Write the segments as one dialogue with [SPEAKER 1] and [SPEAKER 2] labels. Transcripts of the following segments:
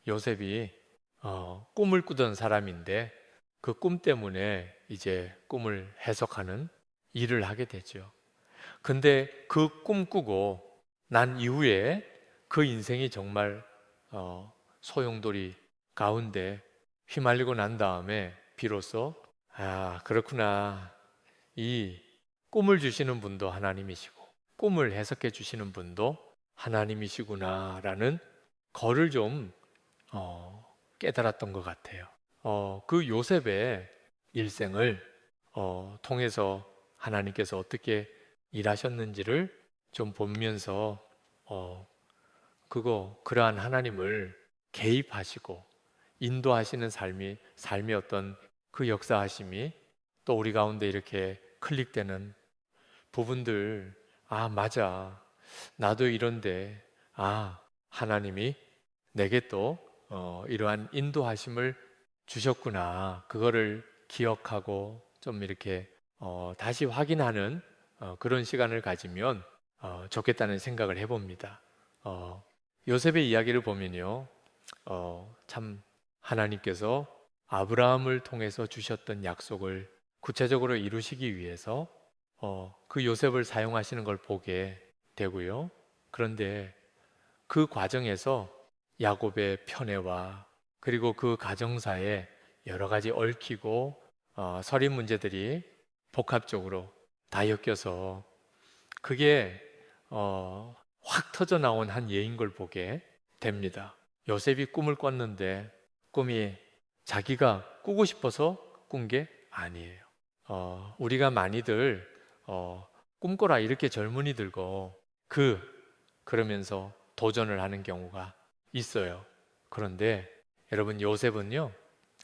[SPEAKER 1] 요셉이 꿈을 꾸던 사람인데 그 꿈 때문에 이제 꿈을 해석하는 일을 하게 되죠. 근데 그 꿈 꾸고 난 이후에 그 인생이 정말 소용돌이 가운데 휘말리고 난 다음에 비로소 그렇구나. 이 꿈을 주시는 분도 하나님이시고 꿈을 해석해 주시는 분도 하나님이시구나라는 거를 좀 깨달았던 것 같아요. 그 요셉의 일생을 통해서 하나님께서 어떻게 일하셨는지를 좀 보면서 어, 그러한 하나님을 개입하시고 인도하시는 삶의 어떤 그 역사하심이 또 우리 가운데 이렇게 클릭되는 부분들, 맞아. 나도 이런데, 하나님이 내게 또 이러한 인도하심을 주셨구나. 그거를 기억하고 좀 이렇게 다시 확인하는 그런 시간을 가지면 좋겠다는 생각을 해봅니다. 어, 요셉의 이야기를 보면요. 참 하나님께서 아브라함을 통해서 주셨던 약속을 구체적으로 이루시기 위해서 그 요셉을 사용하시는 걸 보게 되고요. 그런데 그 과정에서 야곱의 편애와 그리고 그 가정사에 여러 가지 얽히고 서린 문제들이 복합적으로 다 엮여서 그게 확 터져 나온 한 예인 걸 보게 됩니다. 요셉이 꿈을 꿨는데 꿈이 자기가 꾸고 싶어서 꾼 게 아니에요. 우리가 많이들 꿈꿔라 이렇게 젊은이 들고 그러면서 도전을 하는 경우가 있어요. 그런데 여러분 요셉은요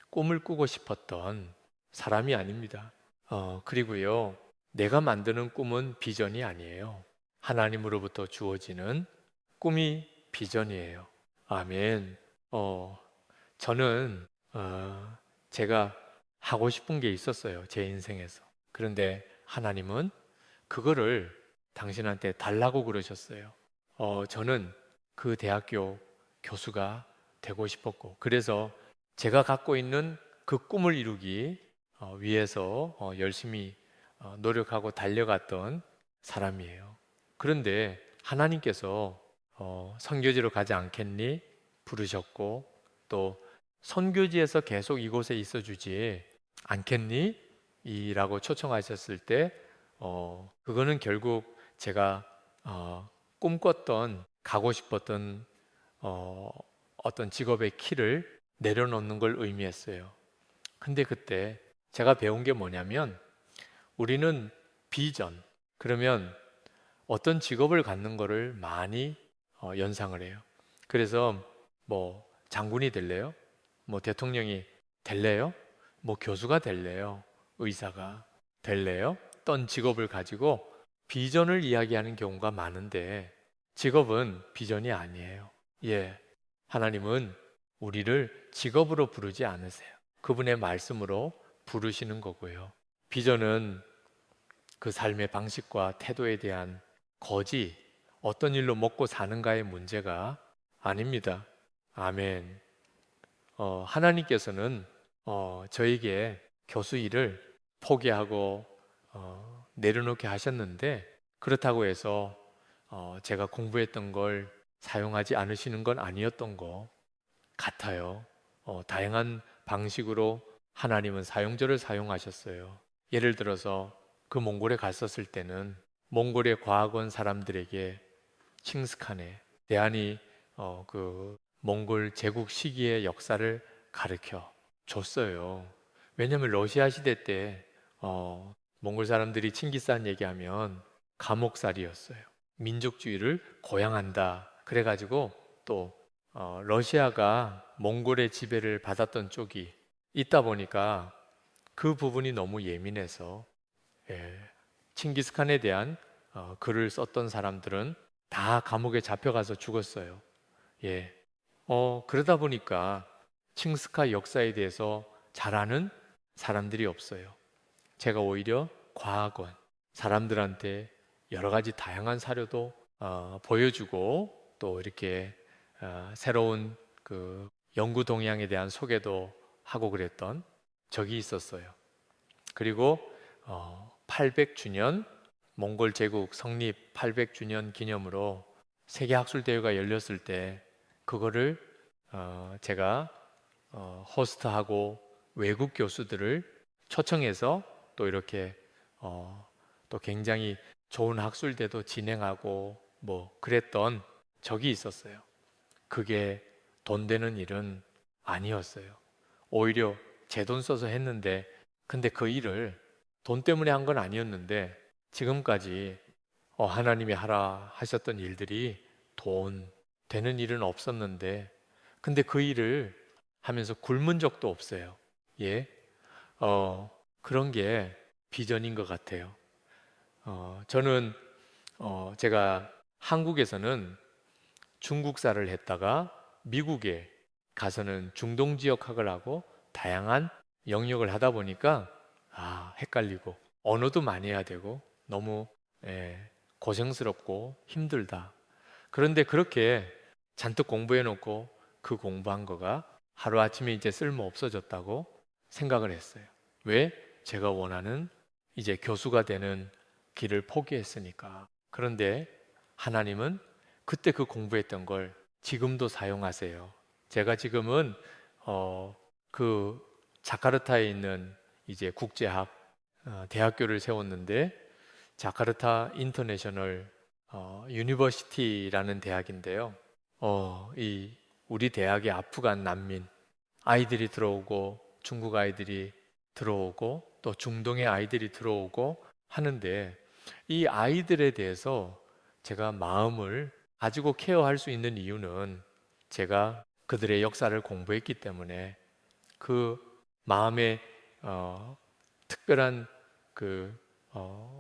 [SPEAKER 1] 꿈을 꾸고 싶었던 사람이 아닙니다. 그리고요 내가 만드는 꿈은 비전이 아니에요. 하나님으로부터 주어지는 꿈이 비전이에요. 아멘. 저는 제가 하고 싶은 게 있었어요. 제 인생에서. 그런데 하나님은 그거를 당신한테 달라고 그러셨어요. 저는 그 대학교 교수가 되고 싶었고, 그래서 제가 갖고 있는 그 꿈을 이루기 위해서 열심히 노력하고 달려갔던 사람이에요. 그런데 하나님께서 선교지로 가지 않겠니? 부르셨고, 또 선교지에서 계속 이곳에 있어 주지 않겠니? 이라고 초청하셨을 때, 그거는 결국 제가 꿈꿨던, 가고 싶었던 어떤 직업의 키를 내려놓는 걸 의미했어요. 근데 그때 제가 배운 게 뭐냐면, 우리는 비전, 그러면 어떤 직업을 갖는 거를 많이 연상을 해요. 그래서 뭐 장군이 될래요? 뭐 대통령이 될래요? 뭐 교수가 될래요? 의사가 될래요? 어떤 직업을 가지고 비전을 이야기하는 경우가 많은데 직업은 비전이 아니에요. 예. 하나님은 우리를 직업으로 부르지 않으세요. 그분의 말씀으로 부르시는 거고요. 비전은 그 삶의 방식과 태도에 대한 거지, 어떤 일로 먹고 사는가의 문제가 아닙니다. 아멘. 하나님께서는 저에게 교수 일을 포기하고 내려놓게 하셨는데 그렇다고 해서 제가 공부했던 걸 사용하지 않으시는 건 아니었던 것 같아요. 다양한 방식으로 하나님은 사용자를 사용하셨어요. 예를 들어서 그 몽골에 갔었을 때는 몽골의 과학원 사람들에게 칭스칸에 대한이 그 몽골 제국 시기의 역사를 가르쳐 줬어요. 왜냐하면 러시아 시대 때 몽골 사람들이 칭기스한 얘기하면 감옥살이였어요. 민족주의를 고양한다. 그래가지고 또 러시아가 몽골의 지배를 받았던 쪽이 있다 보니까 그 부분이 너무 예민해서 예, 칭기스칸에 대한 글을 썼던 사람들은 다 감옥에 잡혀가서 죽었어요. 예. 그러다 보니까 칭스카 역사에 대해서 잘 아는 사람들이 없어요. 제가 오히려 과학원 사람들한테 여러 가지 다양한 사료도 보여주고 또 이렇게 새로운 그 영구 동향에 대한 소개도 하고 그랬던 적이 있었어요. 그리고 800주년 몽골 제국 성립 800주년 기념으로 세계 학술 대회가 열렸을 때 그거를 제가 호스트하고 외국 교수들을 초청해서 또 이렇게 또 굉장히 좋은 학술대도 진행하고 뭐 그랬던 적이 있었어요. 그게 돈 되는 일은 아니었어요. 오히려 제 돈 써서 했는데, 근데 그 일을 돈 때문에 한 건 아니었는데 지금까지 하나님이 하라 하셨던 일들이 돈 되는 일은 없었는데, 근데 그 일을 하면서 굶은 적도 없어요. 예, 그런 게 비전인 것 같아요. 저는 제가 한국에서는 중국사를 했다가 미국에 가서는 중동 지역학을 하고 다양한 영역을 하다 보니까 헷갈리고 언어도 많이 해야 되고 너무 예, 고생스럽고 힘들다. 그런데 그렇게 잔뜩 공부해 놓고 그 공부한 거가 하루아침에 이제 쓸모 없어졌다고 생각을 했어요. 왜? 제가 원하는 이제 교수가 되는 길을 포기했으니까. 그런데 하나님은 그때 그 공부했던 걸 지금도 사용하세요. 제가 지금은 그 자카르타에 있는 이제 국제학 대학교를 세웠는데, 자카르타 인터내셔널 유니버시티라는 대학인데요. 이 우리 대학에 아프간 난민 아이들이 들어오고 중국 아이들이 들어오고 또 중동의 아이들이 들어오고 하는데, 이 아이들에 대해서 제가 마음을 가지고 케어할 수 있는 이유는 제가 그들의 역사를 공부했기 때문에 그 마음의 특별한 그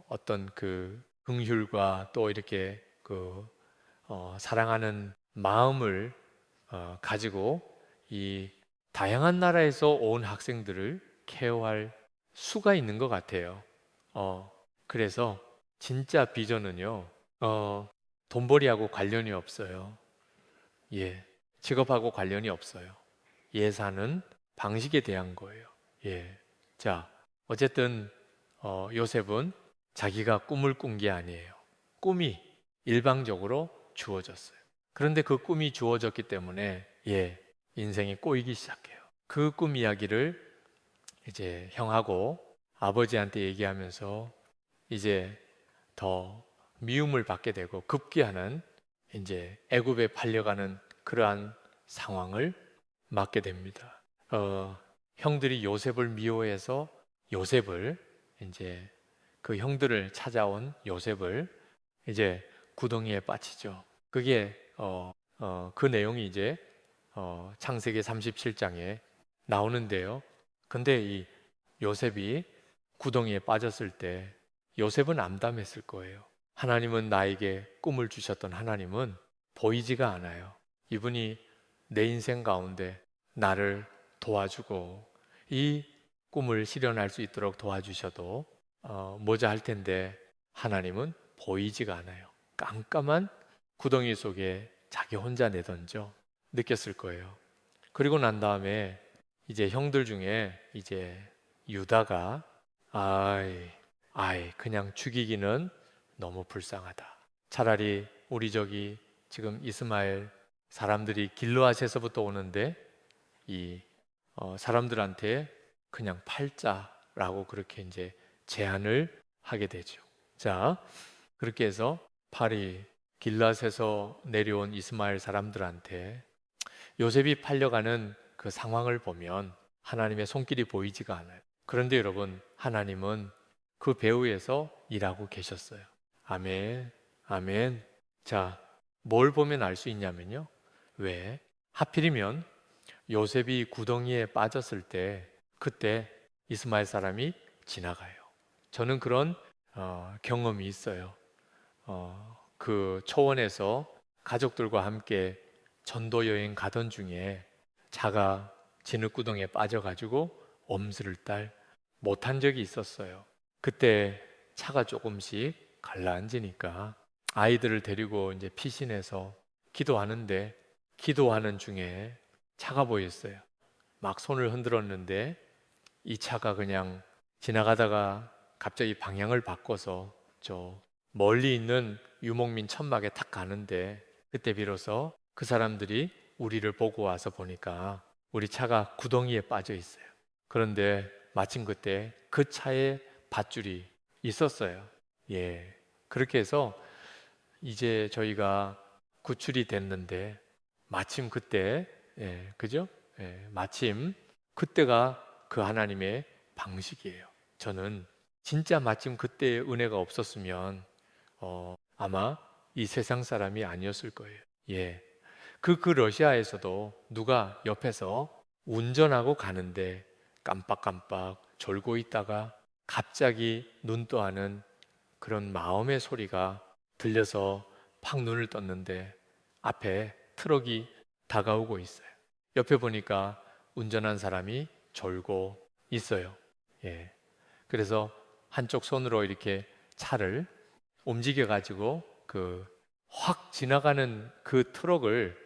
[SPEAKER 1] 어떤 그 긍휼과 또 이렇게 그 사랑하는 마음을 가지고 이 다양한 나라에서 온 학생들을 케어할 수가 있는 것 같아요. 그래서 진짜 비전은요, 돈벌이하고 관련이 없어요. 예, 직업하고 관련이 없어요. 예산은 방식에 대한 거예요. 예, 자, 어쨌든 요셉은 자기가 꿈을 꾼 게 아니에요. 꿈이 일방적으로 주어졌어요. 그런데 그 꿈이 주어졌기 때문에 인생이 꼬이기 시작해요. 그 꿈 이야기를 이제 형하고 아버지한테 얘기하면서 이제 더 미움을 받게 되고 급기야는 이제 애굽에 팔려가는 그러한 상황을 맞게 됩니다. 형들이 요셉을 미워해서 요셉을 이제 그 형들을 찾아온 요셉을 이제 구덩이에 빠지죠. 그게 그 내용이 이제 창세기 37장에 나오는데요. 근데 이 요셉이 구덩이에 빠졌을 때 요셉은 암담했을 거예요. 하나님은 나에게 꿈을 주셨던 하나님은 보이지가 않아요. 이분이 내 인생 가운데 나를 도와주고 이 꿈을 실현할 수 있도록 도와주셔도 모자 할 텐데 하나님은 보이지가 않아요. 깜깜한 구덩이 속에 자기 혼자 내던져 느꼈을 거예요. 그리고 난 다음에 이제 형들 중에 이제 유다가 그냥 죽이기는 너무 불쌍하다. 차라리 우리 저기 지금 이스마엘 사람들이 길르앗에서부터 오는데 이 사람들한테 그냥 팔자라고 그렇게 이제 제안을 하게 되죠. 자, 그렇게 해서 팔이 길르앗에서 내려온 이스마엘 사람들한테 요셉이 팔려가는 그 상황을 보면 하나님의 손길이 보이지가 않아요. 그런데 여러분, 하나님은 그 배후에서 일하고 계셨어요. 아멘, 아멘. 자, 뭘 보면 알 수 있냐면요. 왜? 하필이면 요셉이 구덩이에 빠졌을 때 그때 이스마엘 사람이 지나가요. 저는 그런 경험이 있어요. 그 초원에서 가족들과 함께 전도 여행 가던 중에 차가 진흙구덩이에 빠져가지고 엄수를 딸 못한 적이 있었어요. 그때 차가 조금씩 가라앉으니까 아이들을 데리고 이제 피신해서 기도하는데 기도하는 중에 차가 보였어요. 막 손을 흔들었는데 이 차가 그냥 지나가다가 갑자기 방향을 바꿔서 저 멀리 있는 유목민 천막에 탁 가는데, 그때 비로소 그 사람들이 우리를 보고 와서 보니까 우리 차가 구덩이에 빠져 있어요. 그런데 마침 그때 그 차에 밧줄이 있었어요. 예. 그렇게 해서 이제 저희가 구출이 됐는데, 마침 그때, 예, 그죠? 예, 마침 그때가 그 하나님의 방식이에요. 저는 진짜 마침 그때의 은혜가 없었으면 아마 이 세상 사람이 아니었을 거예요. 예. 그 러시아에서도 누가 옆에서 운전하고 가는데 깜빡깜빡 졸고 있다가 갑자기 눈 떠하는 그런 마음의 소리가 들려서 팍 눈을 떴는데 앞에 트럭이 다가오고 있어요. 옆에 보니까 운전한 사람이 졸고 있어요. 예. 그래서 한쪽 손으로 이렇게 차를 움직여 가지고 그 확 지나가는 그 트럭을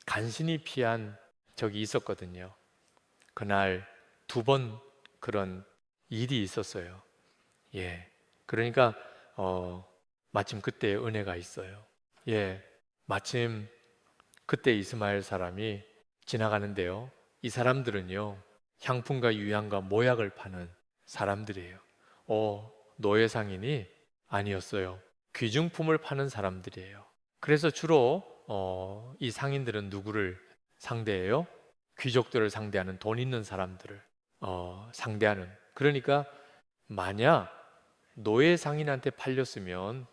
[SPEAKER 1] 간신히 피한 적이 있었거든요. 그날 2번 그런 일이 있었어요. 예. 그러니까 마침 그때 은혜가 있어요. 예. 마침 그때 이스마엘 사람이 지나가는데요. 이 사람들은요, 향품과 유향과 모약을 파는 사람들이에요. 노예 상인이 아니었어요. 귀중품을 파는 사람들이에요. 그래서 주로 이 상인들은 누구를 상대해요? 귀족들을 상대하는, 돈 있는 사람들을 상대하는. 그러니까 만약 노예 상인한테 팔렸으면,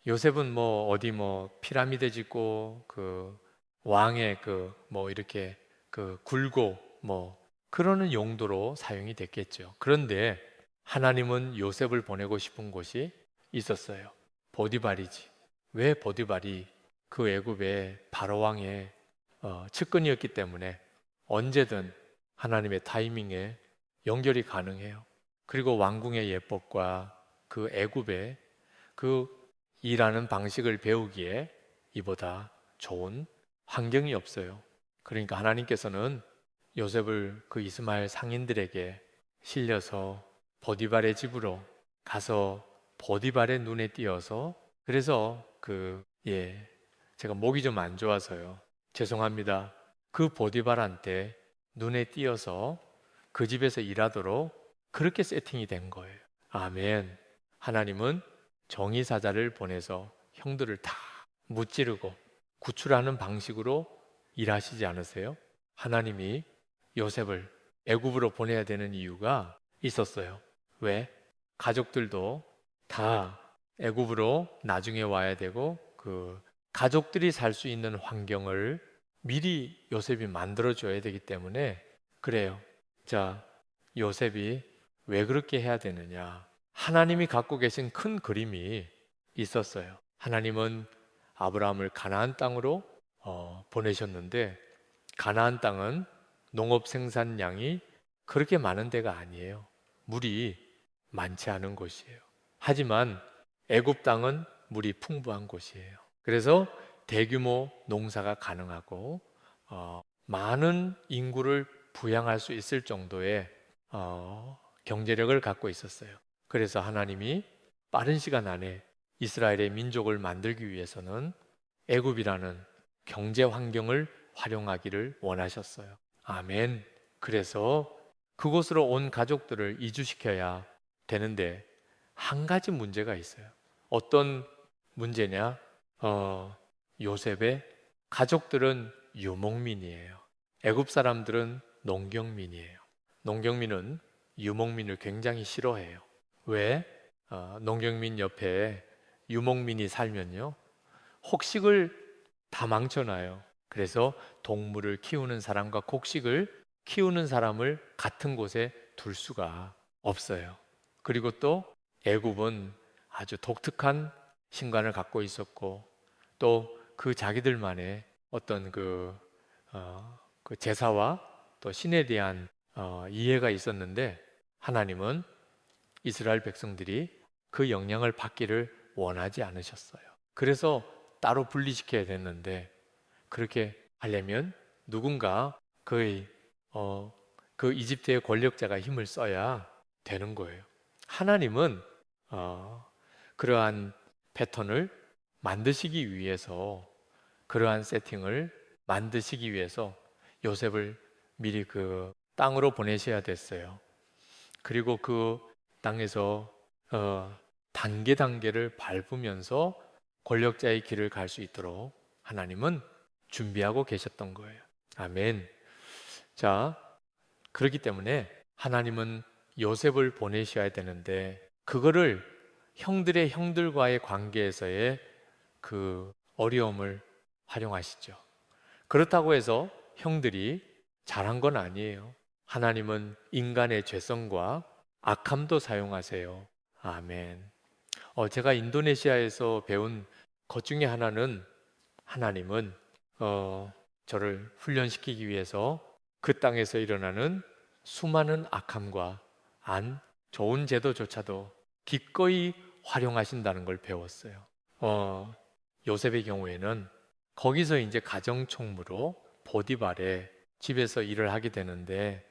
[SPEAKER 1] 요셉은 뭐 어디 뭐 피라미드 짓고 그 왕의 그 뭐 이렇게 그 굴고 뭐 그러는 용도로 사용이 됐겠죠. 그런데 하나님은 요셉을 보내고 싶은 곳이 있었어요. 보디발이지. 왜 보디발이 그 애굽의 바로 왕의 측근이었기 때문에 언제든 하나님의 타이밍에 연결이 가능해요. 그리고 왕궁의 예법과 그 애굽의 그 일하는 방식을 배우기에 이보다 좋은 환경이 없어요. 그러니까 하나님께서는 요셉을 그 이스마엘 상인들에게 실려서 보디발의 집으로 가서 보디발의 눈에 띄어서, 그래서 제가 목이 좀 안 좋아서요. 죄송합니다. 그 보디발한테 눈에 띄어서 그 집에서 일하도록 그렇게 세팅이 된 거예요. 아멘. 하나님은 정의사자를 보내서 형들을 다 무찌르고 구출하는 방식으로 일하시지 않으세요? 하나님이 요셉을 애굽으로 보내야 되는 이유가 있었어요. 왜? 가족들도 다 애굽으로 나중에 와야 되고 그 가족들이 살 수 있는 환경을 미리 요셉이 만들어 줘야 되기 때문에 그래요. 자, 요셉이 왜 그렇게 해야 되느냐? 하나님이 갖고 계신 큰 그림이 있었어요. 하나님은 아브라함을 가나안 땅으로 보내셨는데, 가나안 땅은 농업 생산량이 그렇게 많은 데가 아니에요. 물이 많지 않은 곳이에요. 하지만 애굽 땅은 물이 풍부한 곳이에요. 그래서 대규모 농사가 가능하고 많은 인구를 부양할 수 있을 정도의 경제력을 갖고 있었어요. 그래서 하나님이 빠른 시간 안에 이스라엘의 민족을 만들기 위해서는 애굽이라는 경제 환경을 활용하기를 원하셨어요. 아멘. 그래서 그곳으로 온 가족들을 이주시켜야 되는데 한 가지 문제가 있어요. 어떤 문제냐? 요셉의 가족들은 유목민이에요. 애굽 사람들은 농경민이에요. 농경민은 유목민을 굉장히 싫어해요. 왜? 농경민 옆에 유목민이 살면요, 곡식을 다 망쳐놔요. 그래서 동물을 키우는 사람과 곡식을 키우는 사람을 같은 곳에 둘 수가 없어요. 그리고 또 애굽은 아주 독특한 신관을 갖고 있었고, 또 그 자기들만의 어떤 그 제사와 또 신에 대한 이해가 있었는데, 하나님은 이스라엘 백성들이 그 영향을 받기를 원하지 않으셨어요. 그래서 따로 분리시켜야 됐는데, 그렇게 하려면 누군가 거의 그 이집트의 권력자가 힘을 써야 되는 거예요. 하나님은 그러한 패턴을 만드시기 위해서, 그러한 세팅을 만드시기 위해서 요셉을 미리 그 땅으로 보내셔야 됐어요. 그리고 그 땅에서 단계 단계를 밟으면서 권력자의 길을 갈 수 있도록 하나님은 준비하고 계셨던 거예요. 아멘. 자, 그렇기 때문에 하나님은 요셉을 보내셔야 되는데, 그거를 형들의 형들과의 관계에서의 그 어려움을 활용하시죠. 그렇다고 해서 형들이 잘한 건 아니에요. 하나님은 인간의 죄성과 악함도 사용하세요. 아멘. 제가 인도네시아에서 배운 것 중에 하나는, 하나님은 저를 훈련시키기 위해서 그 땅에서 일어나는 수많은 악함과 안 좋은 제도조차도 기꺼이 활용하신다는 걸 배웠어요. 요셉의 경우에는 거기서 이제 가정총무로 보디발의 집에서 일을 하게 되는데,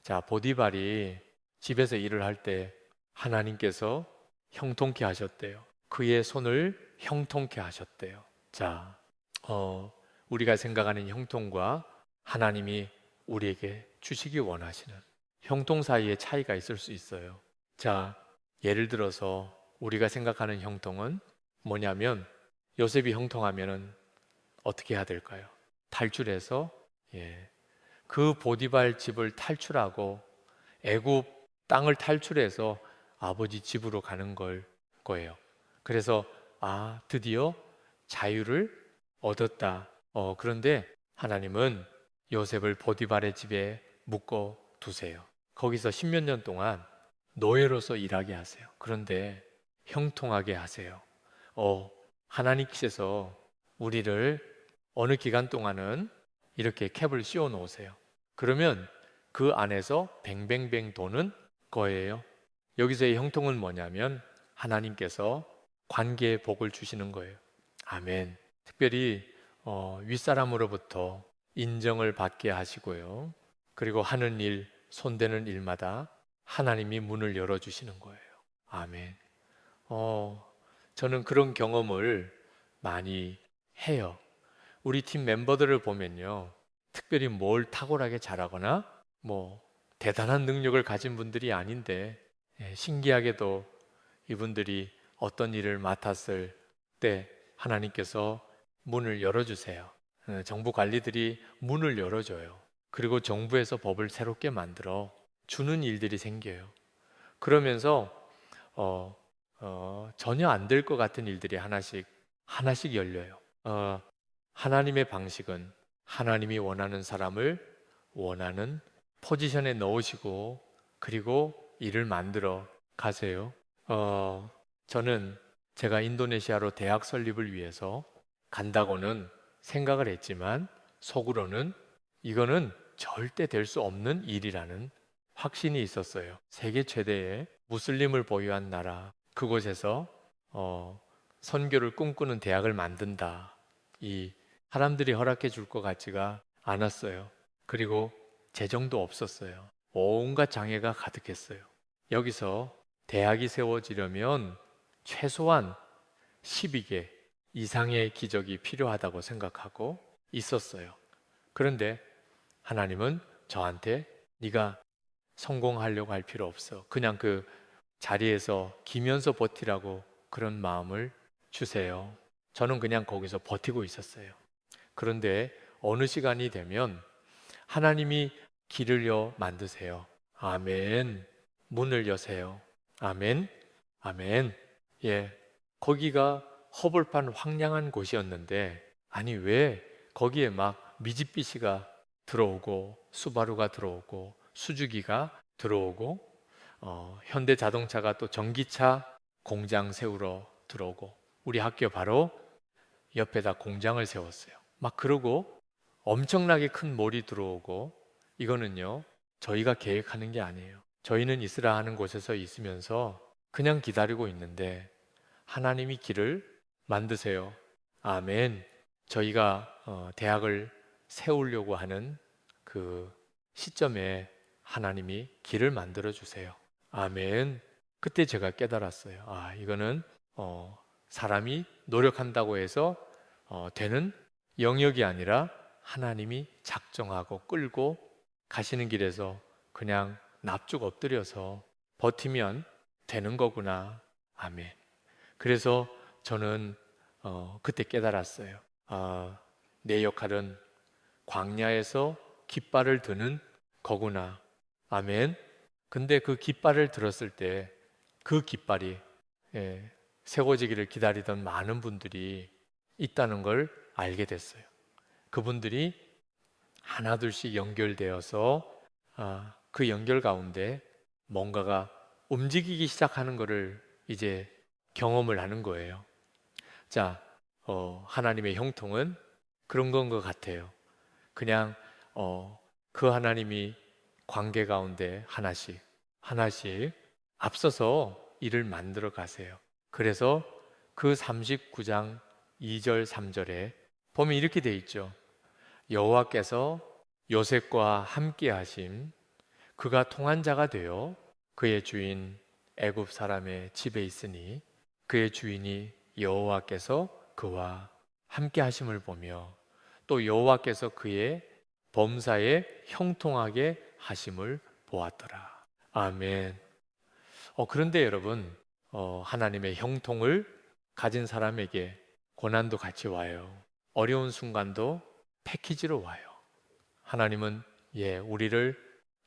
[SPEAKER 1] 자, 보디발이 집에서 일을 할 때 하나님께서 형통케 하셨대요. 그의 손을 형통케 하셨대요. 자, 우리가 생각하는 형통과 하나님이 우리에게 주시기 원하시는 형통 사이에 차이가 있을 수 있어요. 자, 예를 들어서 우리가 생각하는 형통은 뭐냐면, 요셉이 형통하면은 어떻게 해야 될까요? 탈출해서, 그 보디발 집을 탈출하고 애굽 땅을 탈출해서 아버지 집으로 가는 거예요. 그래서 드디어 자유를 얻었다. 그런데 하나님은 요셉을 보디발의 집에 묶어 두세요. 거기서 십몇 년 동안 노예로서 일하게 하세요. 그런데 형통하게 하세요. 하나님께서 우리를 어느 기간 동안은 이렇게 캡을 씌워 놓으세요. 그러면 그 안에서 뱅뱅뱅 도는 거예요. 여기서의 형통은 뭐냐면, 하나님께서 관계의 복을 주시는 거예요. 아멘. 특별히 윗사람으로부터 인정을 받게 하시고요. 그리고 하는 일, 손대는 일마다 하나님이 문을 열어주시는 거예요. 아멘. 저는 그런 경험을 많이 해요. 우리 팀 멤버들을 보면요, 특별히 뭘 탁월하게 잘하거나 뭐 대단한 능력을 가진 분들이 아닌데, 신기하게도 이분들이 어떤 일을 맡았을 때 하나님께서 문을 열어주세요. 정부 관리들이 문을 열어줘요. 그리고 정부에서 법을 새롭게 만들어 주는 일들이 생겨요. 그러면서 전혀 안 될 것 같은 일들이 하나씩 하나씩 열려요. 하나님의 방식은 하나님이 원하는 사람을 원하는 포지션에 넣으시고, 그리고 일을 만들어 가세요. 저는 제가 인도네시아로 대학 설립을 위해서 간다고는 생각을 했지만, 속으로는 이거는 절대 될 수 없는 일이라는 확신이 있었어요. 세계 최대의 무슬림을 보유한 나라, 그곳에서 선교를 꿈꾸는 대학을 만든다. 이 사람들이 허락해 줄 것 같지가 않았어요. 그리고 재정도 없었어요. 온갖 장애가 가득했어요. 여기서 대학이 세워지려면 최소한 12개 이상의 기적이 필요하다고 생각하고 있었어요. 그런데 하나님은 저한테 네가 성공하려고 할 필요 없어. 그냥 그 자리에서 기면서 버티라고 그런 마음을 주세요. 저는 그냥 거기서 버티고 있었어요. 그런데 어느 시간이 되면 하나님이 길을 만드세요. 아멘. 문을 여세요. 아멘. 아멘. 거기가 허벌판 황량한 곳이었는데, 아니 왜 거기에 막 미쓰비시가 들어오고 수바루가 들어오고 수주기가 들어오고 현대 자동차가 또 전기차 공장 세우러 들어오고, 우리 학교 바로 옆에다 공장을 세웠어요. 막 그러고 엄청나게 큰 몰이 들어오고, 이거는요 저희가 계획하는 게 아니에요. 저희는 이스라 하는 곳에서 있으면서 그냥 기다리고 있는데 하나님이 길을 만드세요. 아멘. 저희가 대학을 세우려고 하는 그 시점에 하나님이 길을 만들어 주세요. 아멘. 그때 제가 깨달았어요. 아, 이거는 사람이 노력한다고 해서 되는 영역이 아니라 하나님이 작정하고 끌고 가시는 길에서 그냥 납죽 엎드려서 버티면 되는 거구나. 아멘. 그래서 저는 그때 깨달았어요. 아, 내 역할은 광야에서 깃발을 드는 거구나. 아멘. 근데 그 깃발을 들었을 때 그 깃발이 세워지기를 기다리던 많은 분들이 있다는 걸 알게 됐어요. 그분들이 하나둘씩 연결되어서 그 연결 가운데 뭔가가 움직이기 시작하는 것을 이제 경험을 하는 거예요. 자, 하나님의 형통은 그런 건 것 같아요. 그냥 그 하나님이 관계 가운데 하나씩 하나씩 앞서서 일을 만들어 가세요. 그래서 그 39장 2절 3절에 보면 이렇게 돼 있죠. 여호와께서 요셉과 함께 하심 그가 통한 자가 되어 그의 주인 애굽 사람의 집에 있으니 그의 주인이 여호와께서 그와 함께 하심을 보며 또 여호와께서 그의 범사에 형통하게 하심을 보았더라. 아멘. 그런데 여러분, 하나님의 형통을 가진 사람에게 고난도 같이 와요. 어려운 순간도 패키지로 와요. 하나님은 우리를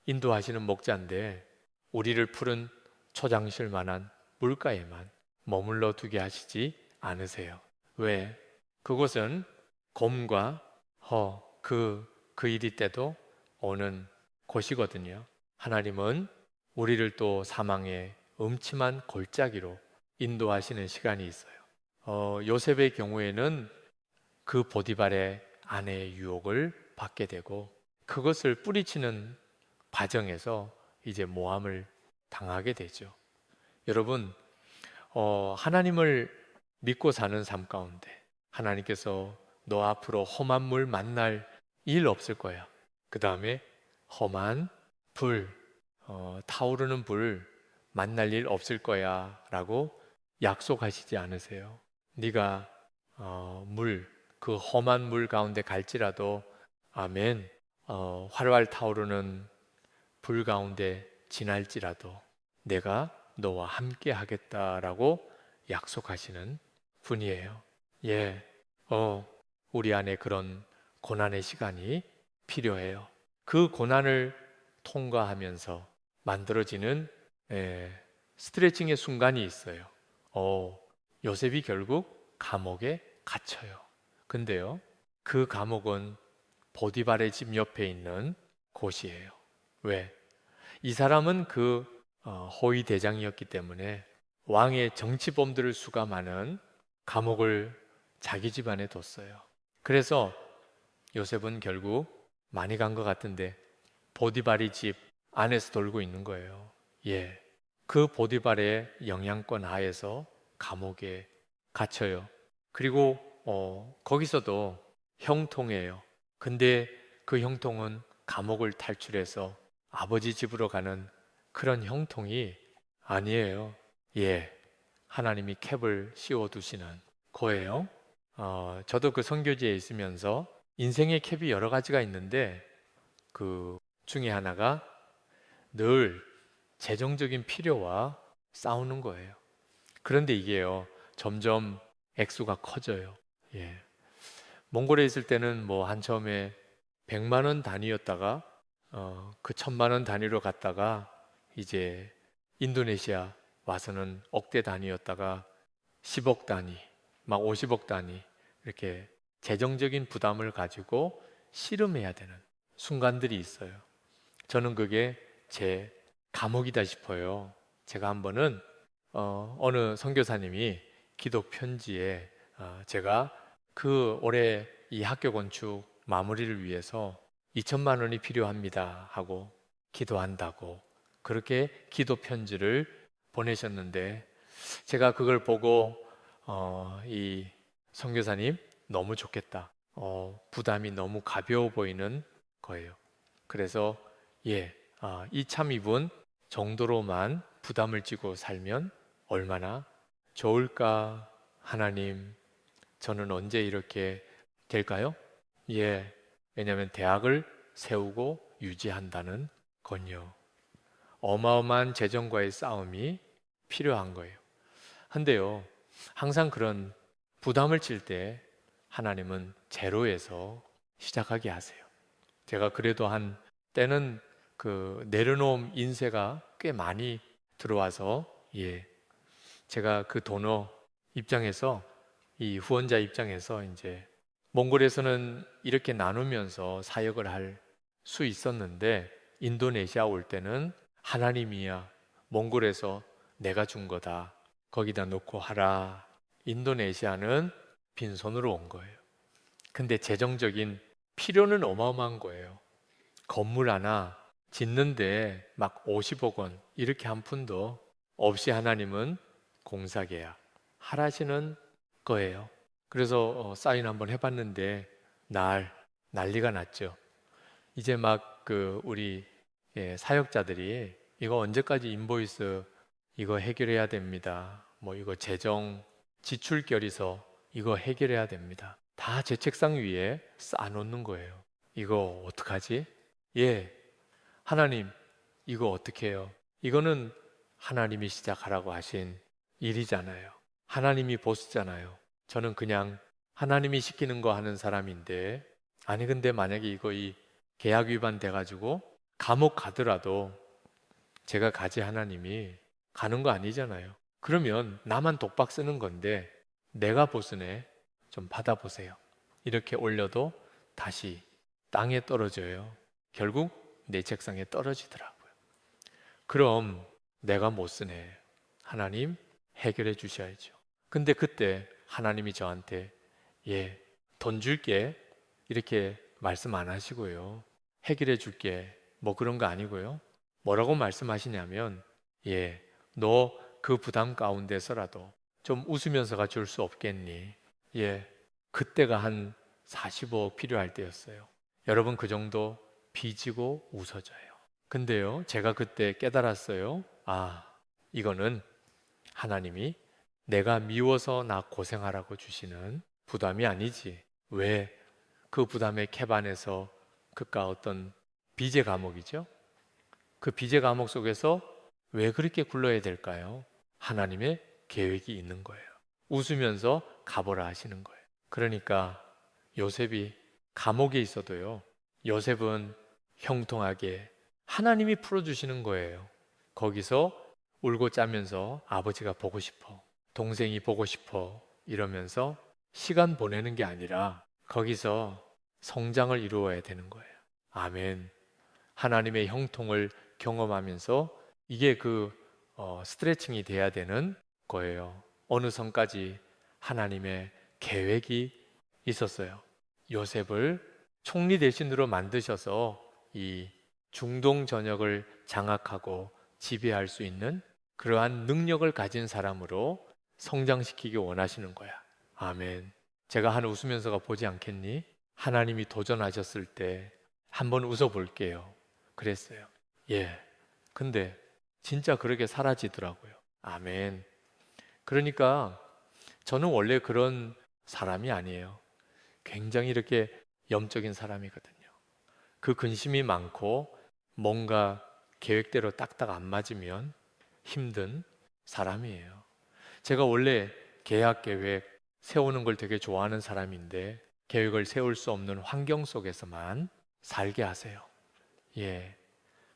[SPEAKER 1] 인도하시는 목자인데 우리를 푸른 초장실 만한 물가에만 머물러 두게 하시지 않으세요. 왜? 그곳은 곰과 그 일이 때도 오는 곳이거든요. 하나님은 우리를 또 사망의 음침한 골짜기로 인도하시는 시간이 있어요. 요셉의 경우에는 그 보디발의 아내의 유혹을 받게 되고 그것을 뿌리치는 과정에서 이제 모함을 당하게 되죠. 여러분, 하나님을 믿고 사는 삶 가운데 하나님께서 너 앞으로 험한 물 만날 일 없을 거야. 그 다음에 험한 불, 타오르는 불 만날 일 없을 거야 라고 약속하시지 않으세요? 네가 그 험한 물 가운데 갈지라도 아멘, 활활 타오르는 불 가운데 지날지라도 내가 너와 함께 하겠다라고 약속하시는 분이에요. 예, 우리 안에 그런 고난의 시간이 필요해요. 그 고난을 통과하면서 만들어지는 스트레칭의 순간이 있어요. 요셉이 결국 감옥에 갇혀요. 근데요, 그 감옥은 보디발의 집 옆에 있는 곳이에요. 왜? 이 사람은 그 호위 대장이었기 때문에 왕의 정치범들을 수감하는 감옥을 자기 집안에 뒀어요. 그래서 요셉은 결국 많이 간 것 같은데 보디발이 집 안에서 돌고 있는 거예요. 그 보디발의 영향권 하에서 감옥에 갇혀요. 그리고 거기서도 형통해요. 근데 그 형통은 감옥을 탈출해서 아버지 집으로 가는 그런 형통이 아니에요. 하나님이 캡을 씌워 두시는 거예요. 저도 그 선교지에 있으면서 인생의 캡이 여러 가지가 있는데 그 중에 하나가 늘 재정적인 필요와 싸우는 거예요. 그런데 이게요, 점점 액수가 커져요. 몽골에 있을 때는 뭐 한 처음에 100만 원 단위였다가 그 1000만 원 단위로 갔다가 이제 인도네시아 와서는 억대 단위였다가 10억 단위, 막 50억 단위 이렇게 재정적인 부담을 가지고 씨름해야 되는 순간들이 있어요. 저는 그게 제 감옥이다 싶어요. 제가 한 번은 어느 선교사님이 기도 편지에 제가 그 올해 이 학교 건축 마무리를 위해서 2천만 원이 필요합니다 하고 기도한다고 그렇게 기도 편지를 보내셨는데 제가 그걸 보고 이 선교사님 너무 좋겠다. 부담이 너무 가벼워 보이는 거예요. 그래서 이 참입은 정도로만 부담을 지고 살면 얼마나 좋을까? 하나님, 저는 언제 이렇게 될까요? 왜냐하면 대학을 세우고 유지한다는 건요. 어마어마한 재정과의 싸움이 필요한 거예요. 근데요, 항상 그런 부담을 칠 때 하나님은 제로에서 시작하게 하세요. 제가 그래도 한 때는 그 내려놓은 인쇄가 꽤 많이 들어와서 제가 그 도너 입장에서 이 후원자 입장에서 이제 몽골에서는 이렇게 나누면서 사역을 할 수 있었는데 인도네시아 올 때는 하나님이야 몽골에서 내가 준 거다 거기다 놓고 하라. 인도네시아는 빈손으로 온 거예요. 근데 재정적인 필요는 어마어마한 거예요. 건물 하나 짓는데 막 50억 원 이렇게 한 푼도 없이 하나님은 공사계약 하라시는 거예요. 그래서 사인 한번 해봤는데 난리가 났죠. 이제 막 그 우리 사역자들이 이거 언제까지 인보이스 이거 해결해야 됩니다. 뭐 이거 재정 지출 결의서 이거 해결해야 됩니다. 다 제 책상 위에 쌓아놓는 거예요. 이거 어떡하지? 하나님 이거 어떻게 해요? 이거는 하나님이 시작하라고 하신 일이잖아요. 하나님이 보스잖아요. 저는 그냥 하나님이 시키는 거 하는 사람인데 아니 근데 만약에 이거 이 계약 위반 돼가지고 감옥 가더라도 제가 가지 하나님이 가는 거 아니잖아요. 그러면 나만 독박 쓰는 건데 내가 보스네 좀 받아보세요. 이렇게 올려도 다시 땅에 떨어져요. 결국 내 책상에 떨어지더라고요. 그럼 내가 못 쓰네. 하나님 해결해 주셔야죠. 근데 그때 하나님이 저한테 돈 줄게 이렇게 말씀 안 하시고요. 해결해 줄게 뭐 그런 거 아니고요. 뭐라고 말씀하시냐면 너 그 부담 가운데서라도 좀 웃으면서가 줄 수 없겠니? 그때가 한 45억 필요할 때였어요. 여러분 그 정도 빚지고 웃어줘요. 근데요, 제가 그때 깨달았어요. 이거는 하나님이 내가 미워서 나 고생하라고 주시는 부담이 아니지. 왜 그 부담의 캡 안에서 그깟 어떤 빚의 감옥이죠? 그 빚의 감옥 속에서 왜 그렇게 굴러야 될까요? 하나님의 계획이 있는 거예요. 웃으면서 가보라 하시는 거예요. 그러니까 요셉이 감옥에 있어도요, 요셉은 형통하게 하나님이 풀어주시는 거예요. 거기서 울고 짜면서 아버지가 보고 싶어, 동생이 보고 싶어 이러면서 시간 보내는 게 아니라 거기서 성장을 이루어야 되는 거예요. 아멘. 하나님의 형통을 경험하면서 이게 스트레칭이 돼야 되는 거예요. 어느 선까지 하나님의 계획이 있었어요. 요셉을 총리 대신으로 만드셔서 이 중동 전역을 장악하고 지배할 수 있는 그러한 능력을 가진 사람으로 성장시키기 원하시는 거야. 아멘. 제가 한 웃으면서가 보지 않겠니? 하나님이 도전하셨을 때 한번 웃어볼게요. 그랬어요. 근데 진짜 그렇게 사라지더라고요. 아멘. 그러니까 저는 원래 그런 사람이 아니에요. 굉장히 이렇게 염적인 사람이거든요. 그 근심이 많고 뭔가 계획대로 딱딱 안 맞으면 힘든 사람이에요. 제가 원래 계약 계획 세우는 걸 되게 좋아하는 사람인데 계획을 세울 수 없는 환경 속에서만 살게 하세요.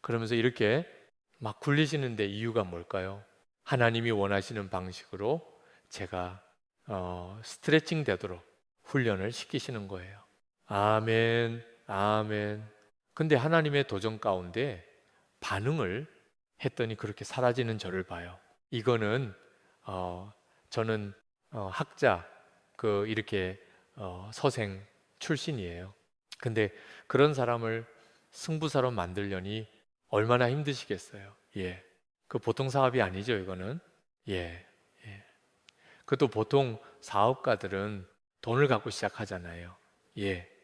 [SPEAKER 1] 그러면서 이렇게 막 굴리시는데 이유가 뭘까요? 하나님이 원하시는 방식으로 제가 스트레칭 되도록 훈련을 시키시는 거예요. 아멘, 아멘. 근데 하나님의 도전 가운데 반응을 했더니 그렇게 사라지는 저를 봐요. 이거는 저는 학자 이렇게 서생 출신이에요. 근데 그런 사람을 승부사로 만들려니 얼마나 힘드시겠어요. 그 보통 사업이 아니죠, 이거는. 그것도 보통 사업가들은 돈을 갖고 시작하잖아요.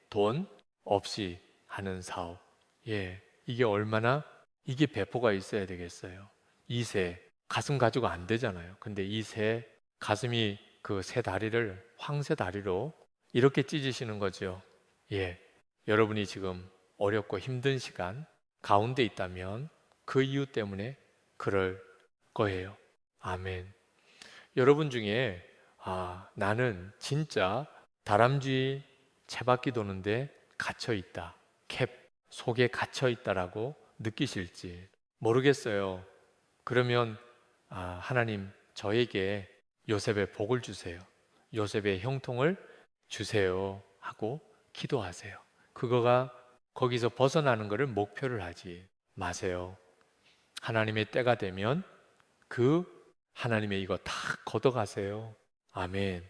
[SPEAKER 1] 돈 없이 하는 사업. 예, 이게 얼마나 이게 배포가 있어야 되겠어요. 이 새, 가슴 가지고 안 되잖아요. 근데 이 새, 가슴이 그 새 다리를 황새 다리로 이렇게 찢으시는 거죠. 예, 여러분이 지금 어렵고 힘든 시간 가운데 있다면 그 이유 때문에 그럴 거예요. 아멘. 여러분 중에 나는 진짜 다람쥐 채바퀴 도는데 갇혀 있다. 캡 속에 갇혀 있다라고 느끼실지 모르겠어요. 그러면 하나님 저에게 요셉의 복을 주세요. 요셉의 형통을 주세요 하고 기도하세요. 그거가 거기서 벗어나는 것을 목표를 하지 마세요. 하나님의 때가 되면 그 하나님의 이거 다 걷어가세요. 아멘.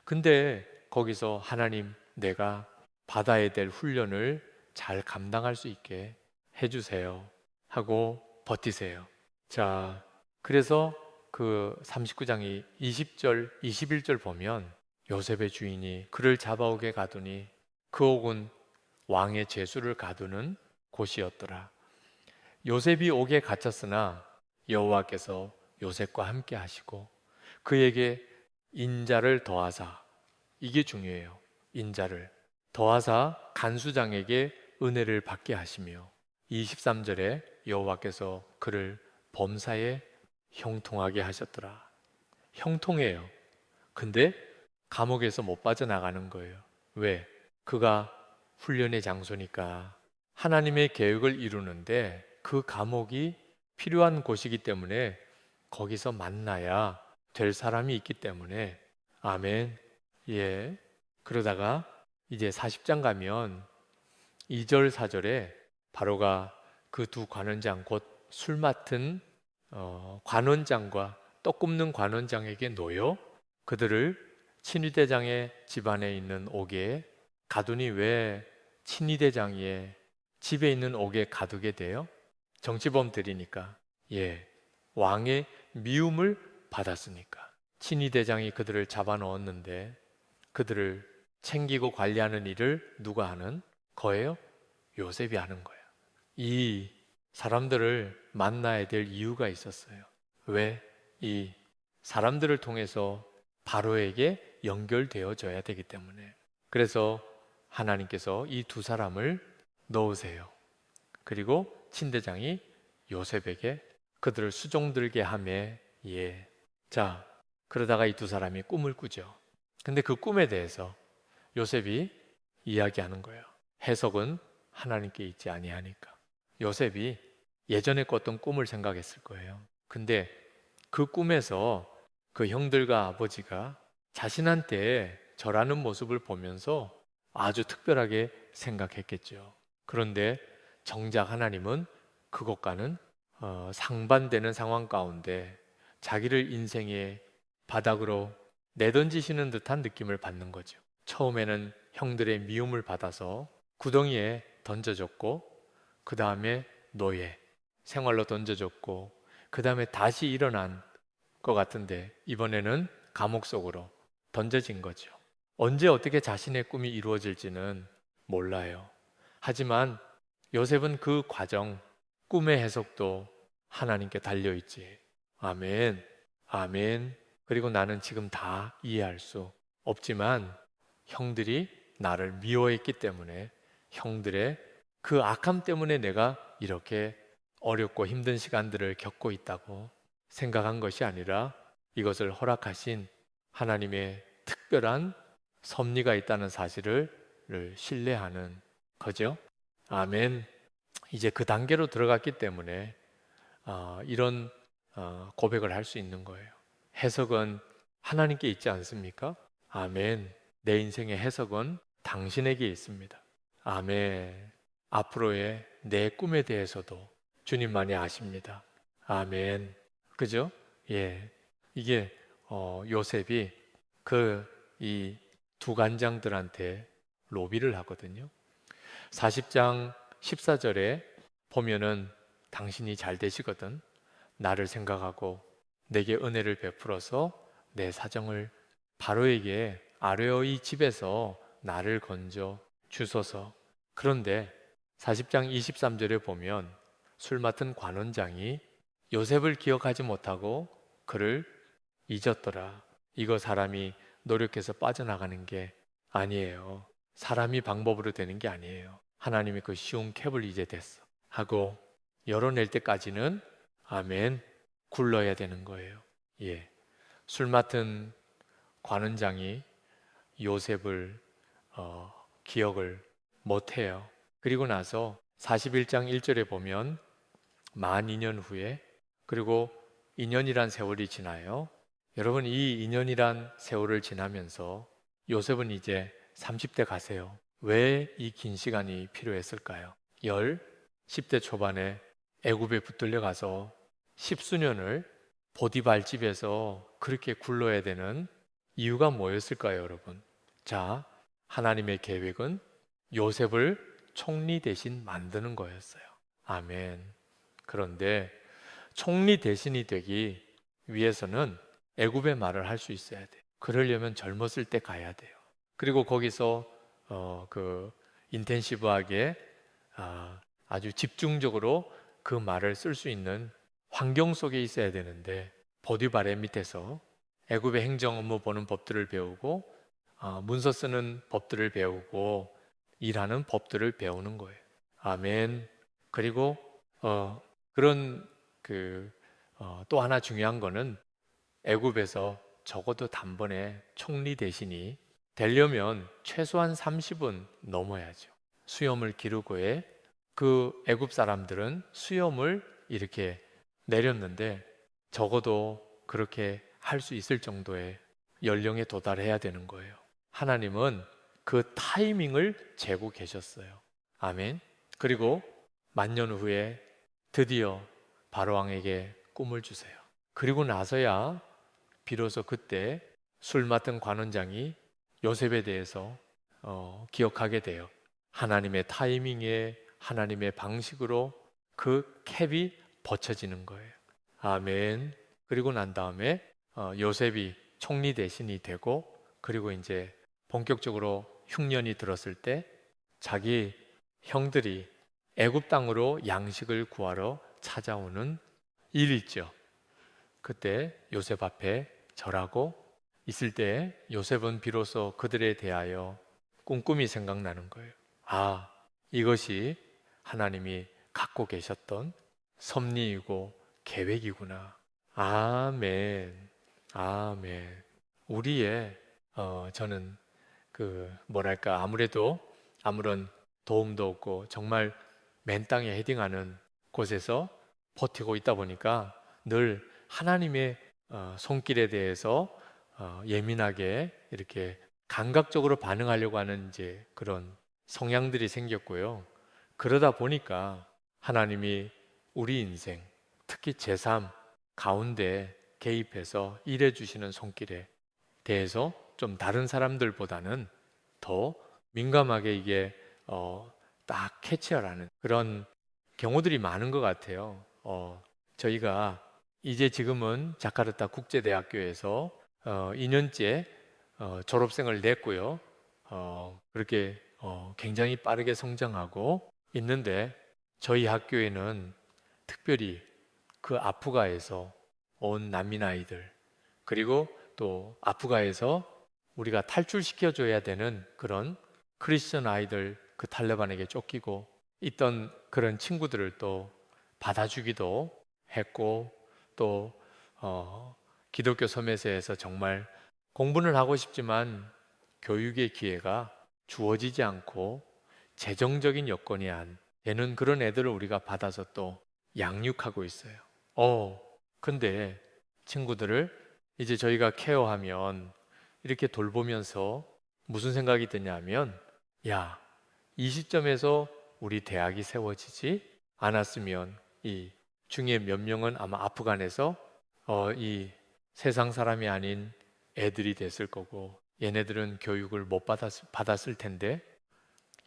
[SPEAKER 1] 근데 거기서 하나님 내가 받아야 될 훈련을 잘 감당할 수 있게 해주세요 하고 버티세요. 자, 그래서 그 39장이 20절, 21절 보면 요셉의 주인이 그를 잡아오게 가두니 그 옥은 왕의 제수를 가두는 곳이었더라. 요셉이 옥에 갇혔으나 여호와께서 요셉과 함께 하시고 그에게 인자를 더하사, 이게 중요해요. 인자를 더하사 간수장에게 은혜를 받게 하시며 23절에 여호와께서 그를 범사에 형통하게 하셨더라. 형통해요. 근데 감옥에서 못 빠져나가는 거예요. 왜? 그가 훈련의 장소니까 하나님의 계획을 이루는데 그 감옥이 필요한 곳이기 때문에 거기서 만나야 될 사람이 있기 때문에 아멘. 예. 그러다가 이제 40장 가면 2절 4절에 바로가 그 두 관원장 곧 술 맡은 관원장과 떡 굽는 관원장에게 놓여 그들을 친위대장의 집안에 있는 옥에 가두니 왜 친위대장의 집에 있는 옥에 가두게 돼요? 정치범들이니까. 예. 왕의 미움을 받았으니까. 친위대장이 그들을 잡아 넣었는데 그들을 챙기고 관리하는 일을 누가 하는 거예요? 요셉이 하는 거예요. 이 사람들을 만나야 될 이유가 있었어요. 왜? 이 사람들을 통해서 바로에게 연결되어져야 되기 때문에. 그래서 하나님께서 이 두 사람을 넣으세요. 그리고 친대장이 요셉에게 그들을 수종들게 하매 예. 자, 그러다가 이 두 사람이 꿈을 꾸죠. 근데 그 꿈에 대해서 요셉이 이야기하는 거예요. 해석은 하나님께 있지 아니하니까. 요셉이 예전에 꿨던 꿈을 생각했을 거예요. 근데 그 꿈에서 그 형들과 아버지가 자신한테 절하는 모습을 보면서 아주 특별하게 생각했겠죠. 그런데 정작 하나님은 그것과는 상반되는 상황 가운데 자기를 인생의 바닥으로 내던지시는 듯한 느낌을 받는 거죠. 처음에는 형들의 미움을 받아서 구덩이에 던져졌고, 그 다음에 노예, 생활로 던져졌고, 그 다음에 다시 일어난 것 같은데, 이번에는 감옥 속으로 던져진 거죠. 언제 어떻게 자신의 꿈이 이루어질지는 몰라요. 하지만 요셉은 그 과정, 꿈의 해석도 하나님께 달려있지. 아멘, 아멘. 그리고 나는 지금 다 이해할 수 없지만 형들이 나를 미워했기 때문에 형들의 그 악함 때문에 내가 이렇게 어렵고 힘든 시간들을 겪고 있다고 생각한 것이 아니라 이것을 허락하신 하나님의 특별한 섭리가 있다는 사실을 신뢰하는 거죠. 아멘. 이제 그 단계로 들어갔기 때문에 이런 고백을 할 수 있는 거예요. 해석은 하나님께 있지 않습니까? 아멘. 내 인생의 해석은 당신에게 있습니다. 아멘. 앞으로의 내 꿈에 대해서도 주님만이 아십니다. 아멘. 그죠? 예. 이게 요셉이 그 이 두 간장들한테 로비를 하거든요. 40장 14절에 보면은 당신이 잘 되시거든. 나를 생각하고 내게 은혜를 베풀어서 내 사정을 바로에게 아뢰어이 집에서 나를 건져 주소서. 그런데 40장 23절에 보면 술 맡은 관원장이 요셉을 기억하지 못하고 그를 잊었더라. 이거 사람이 노력해서 빠져나가는 게 아니에요. 사람이 방법으로 되는 게 아니에요. 하나님이 그 쉬운 캡을 이제 됐어 하고 열어낼 때까지는 아멘 굴러야 되는 거예요. 예, 술 맡은 관원장이 요셉을 기억을 못해요. 그리고 나서 41장 1절에 보면 만 2년 후에 그리고 2년이란 세월이 지나요. 여러분 이 2년이란 세월을 지나면서 요셉은 이제 30대 가세요. 왜 이 긴 시간이 필요했을까요? 10대 초반에 애굽에 붙들려 가서 십수년을 보디발 집에서 그렇게 굴러야 되는 이유가 뭐였을까요, 여러분? 자, 하나님의 계획은 요셉을 총리 대신 만드는 거였어요. 아멘. 그런데 총리 대신이 되기 위해서는 애굽의 말을 할 수 있어야 돼요. 그러려면 젊었을 때 가야 돼요. 그리고 거기서 그 인텐시브하게 아주 집중적으로 그 말을 쓸 수 있는 환경 속에 있어야 되는데 보디발의 밑에서 애굽의 행정 업무 보는 법들을 배우고 문서 쓰는 법들을 배우고 일하는 법들을 배우는 거예요. 아멘. 그리고 그런 또 하나 중요한 거는 애굽에서 적어도 단번에 총리 대신이 되려면 최소한 30은 넘어야죠. 수염을 기르고의 그 애굽 사람들은 수염을 이렇게 내렸는데 적어도 그렇게 할 수 있을 정도의 연령에 도달해야 되는 거예요. 하나님은 그 타이밍을 재고 계셨어요. 아멘. 그리고 만년 후에 드디어 바로왕에게 꿈을 주세요. 그리고 나서야 비로소 그때 술 맡은 관원장이 요셉에 대해서 기억하게 돼요. 하나님의 타이밍에 하나님의 방식으로 그 캡이 벗쳐지는 거예요. 아멘. 그리고 난 다음에 요셉이 총리 대신이 되고 그리고 이제 본격적으로 흉년이 들었을 때 자기 형들이 애굽 땅으로 양식을 구하러 찾아오는 일이 있죠. 그때 요셉 앞에 절하고 있을 때 요셉은 비로소 그들에 대하여 꼼꼼히 생각나는 거예요. 아, 이것이 하나님이 갖고 계셨던 섭리이고 계획이구나. 아멘. 아멘. 우리의 저는 뭐랄까 아무래도 아무런 도움도 없고 정말 맨 땅에 헤딩하는 곳에서 버티고 있다 보니까 늘 하나님의 손길에 대해서 예민하게 이렇게 감각적으로 반응하려고 하는 이제 그런 성향들이 생겼고요. 그러다 보니까 하나님이 우리 인생, 특히 제3 가운데 개입해서 일해 주시는 손길에 대해서 좀 다른 사람들보다는 더 민감하게 이게 딱 캐치하라는 그런 경우들이 많은 것 같아요. 저희가 이제 지금은 자카르타 국제대학교에서 2년째 졸업생을 냈고요. 그렇게 굉장히 빠르게 성장하고 있는데 저희 학교에는 특별히 그 아프가에서 온 난민 아이들 그리고 또 아프가에서 우리가 탈출시켜 줘야 되는 그런 크리스천 아이들 그 탈레반에게 쫓기고 있던 그런 친구들을 또 받아주기도 했고 또 기독교 섬에서에서 정말 공부는 하고 싶지만 교육의 기회가 주어지지 않고 재정적인 여건이 안 되는 그런 애들을 우리가 받아서 또 양육하고 있어요. 근데 친구들을 이제 저희가 케어하면 이렇게 돌보면서 무슨 생각이 드냐면 야, 이 시점에서 우리 대학이 세워지지 않았으면 이 중에 몇 명은 아마 아프간에서 이 세상 사람이 아닌 애들이 됐을 거고 얘네들은 교육을 못 받았을 텐데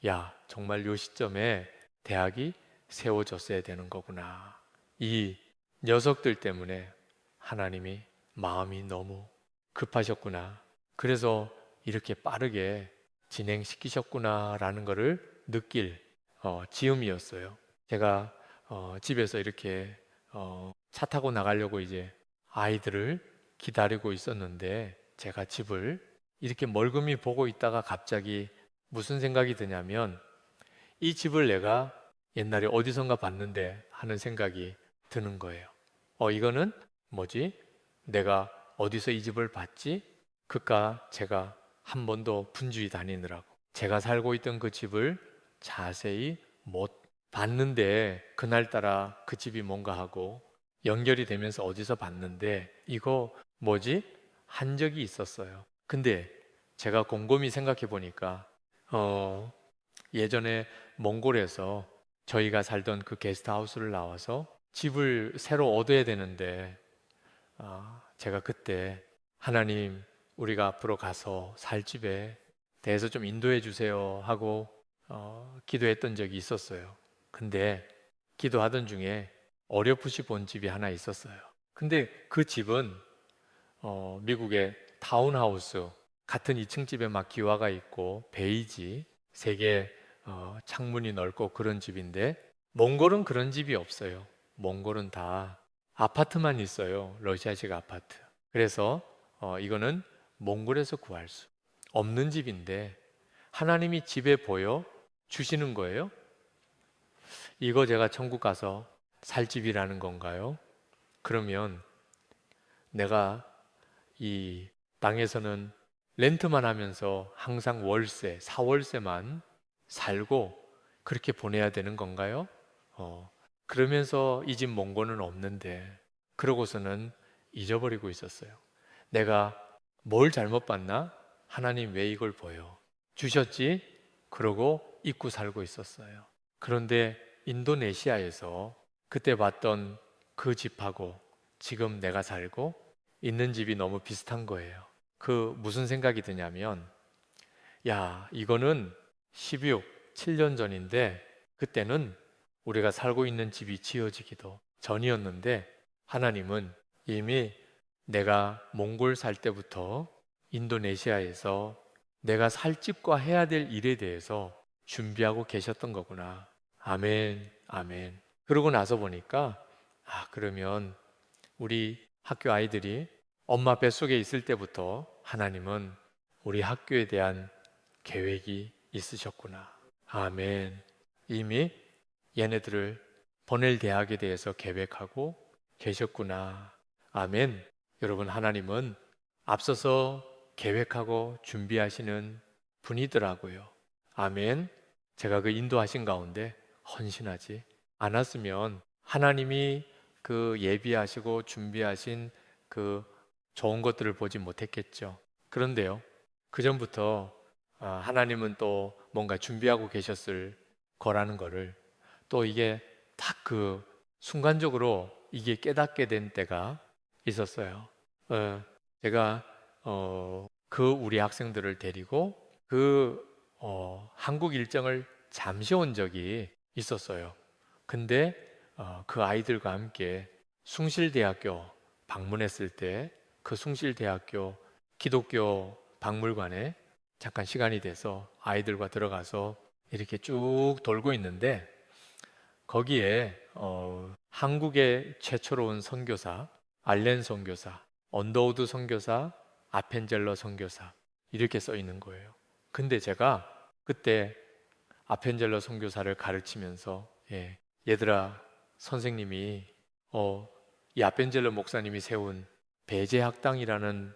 [SPEAKER 1] 야, 정말 요 시점에 대학이 세워졌어야 되는 거구나. 이 녀석들 때문에 하나님이 마음이 너무 급하셨구나. 그래서 이렇게 빠르게 진행시키셨구나라는 것을 느낄 지음이었어요. 제가 집에서 이렇게 차 타고 나가려고 이제 아이들을 기다리고 있었는데 제가 집을 이렇게 멀금히 보고 있다가 갑자기 무슨 생각이 드냐면 이 집을 내가 옛날에 어디선가 봤는데 하는 생각이 드는 거예요. 이거는 뭐지? 내가 어디서 이 집을 봤지? 그깟 제가 한 번도 분주히 다니느라고 제가 살고 있던 그 집을 자세히 못 봤는데 그날따라 그 집이 뭔가 하고 연결이 되면서 어디서 봤는데 이거 뭐지? 한 적이 있었어요. 근데 제가 곰곰이 생각해 보니까 예전에 몽골에서 저희가 살던 그 게스트하우스를 나와서 집을 새로 얻어야 되는데 제가 그때 하나님 우리가 앞으로 가서 살 집에 대해서 좀 인도해 주세요 하고 기도했던 적이 있었어요. 근데 기도하던 중에 어렴풋이 본 집이 하나 있었어요. 근데 그 집은 미국의 타운하우스 같은 2층 집에 막 기와가 있고 베이지 세 개 창문이 넓고 그런 집인데 몽골은 그런 집이 없어요. 몽골은 다 아파트만 있어요. 러시아식 아파트. 그래서 이거는 몽골에서 구할 수 없는 집인데 하나님이 집에 보여 주시는 거예요. 이거 제가 천국 가서 살 집이라는 건가요? 그러면 내가 이 땅에서는 렌트만 하면서 항상 월세, 사월세만 살고 그렇게 보내야 되는 건가요? 그러면서 이 집 몽고는 없는데 그러고서는 잊어버리고 있었어요. 내가 뭘 잘못 봤나? 하나님 왜 이걸 보여? 주셨지? 그러고 잊고 살고 있었어요. 그런데 인도네시아에서 그때 봤던 그 집하고 지금 내가 살고 있는 집이 너무 비슷한 거예요. 그 무슨 생각이 드냐면, 야, 이거는 12억, 7년 전인데, 그때는 우리가 살고 있는 집이 지어지기도 전이었는데, 하나님은 이미 내가 몽골 살 때부터 인도네시아에서 내가 살 집과 해야 될 일에 대해서 준비하고 계셨던 거구나. 아멘, 아멘. 그러고 나서 보니까, 그러면 우리 학교 아이들이 엄마 뱃속에 있을 때부터 하나님은 우리 학교에 대한 계획이 있으셨구나. 아멘. 이미 얘네들을 보낼 대학에 대해서 계획하고 계셨구나. 아멘. 여러분, 하나님은 앞서서 계획하고 준비하시는 분이더라고요. 아멘. 제가 그 인도하신 가운데 헌신하지 않았으면 하나님이 그 예비하시고 준비하신 그 좋은 것들을 보지 못했겠죠. 그런데요, 그 전부터 하나님은 또 뭔가 준비하고 계셨을 거라는 거를 또 이게 딱 그 순간적으로 이게 깨닫게 된 때가 있었어요. 제가 그 우리 학생들을 데리고 그 한국 일정을 잠시 온 적이 있었어요. 근데 그 아이들과 함께 숭실대학교 방문했을 때 그 숭실대학교 기독교 박물관에 잠깐 시간이 돼서 아이들과 들어가서 이렇게 쭉 돌고 있는데 거기에 한국의 최초로 온 선교사 알렌 선교사, 언더우드 선교사, 아펜젤러 선교사 이렇게 써 있는 거예요. 근데 제가 그때 아펜젤러 선교사를 가르치면서 얘들아 선생님이 이 아펜젤러 목사님이 세운 배제학당이라는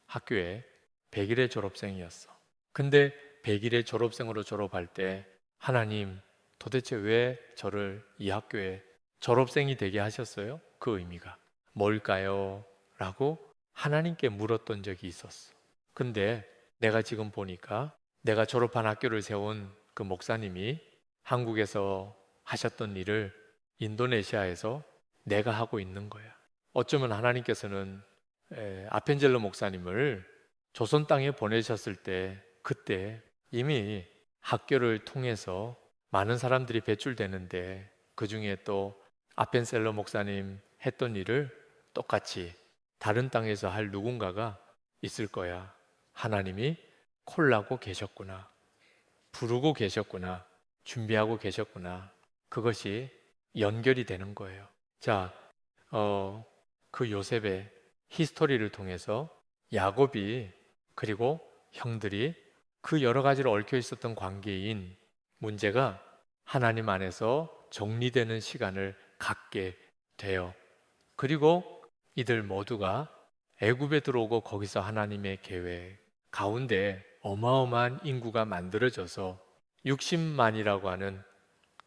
[SPEAKER 1] 학교에 100일의 졸업생이었어. 근데 100일의 졸업생으로 졸업할 때 하나님 도대체 왜 저를 이 학교에 졸업생이 되게 하셨어요? 그 의미가 뭘까요? 라고 하나님께 물었던 적이 있었어. 근데 내가 지금 보니까 내가 졸업한 학교를 세운 그 목사님이 한국에서 하셨던 일을 인도네시아에서 내가 하고 있는 거야. 어쩌면 하나님께서는 아펜젤러 목사님을 조선 땅에 보내셨을 때 그때 이미 학교를 통해서 많은 사람들이 배출되는데 그 중에 또 아펜셀러 목사님 했던 일을 똑같이 다른 땅에서 할 누군가가 있을 거야. 하나님이 콜라고 계셨구나. 부르고 계셨구나. 준비하고 계셨구나. 그것이 연결이 되는 거예요. 자, 그 요셉의 히스토리를 통해서 야곱이 그리고 형들이 그 여러 가지로 얽혀 있었던 관계인 문제가 하나님 안에서 정리되는 시간을 갖게 돼요. 그리고 이들 모두가 애굽에 들어오고 거기서 하나님의 계획 가운데 어마어마한 인구가 만들어져서 60만이라고 하는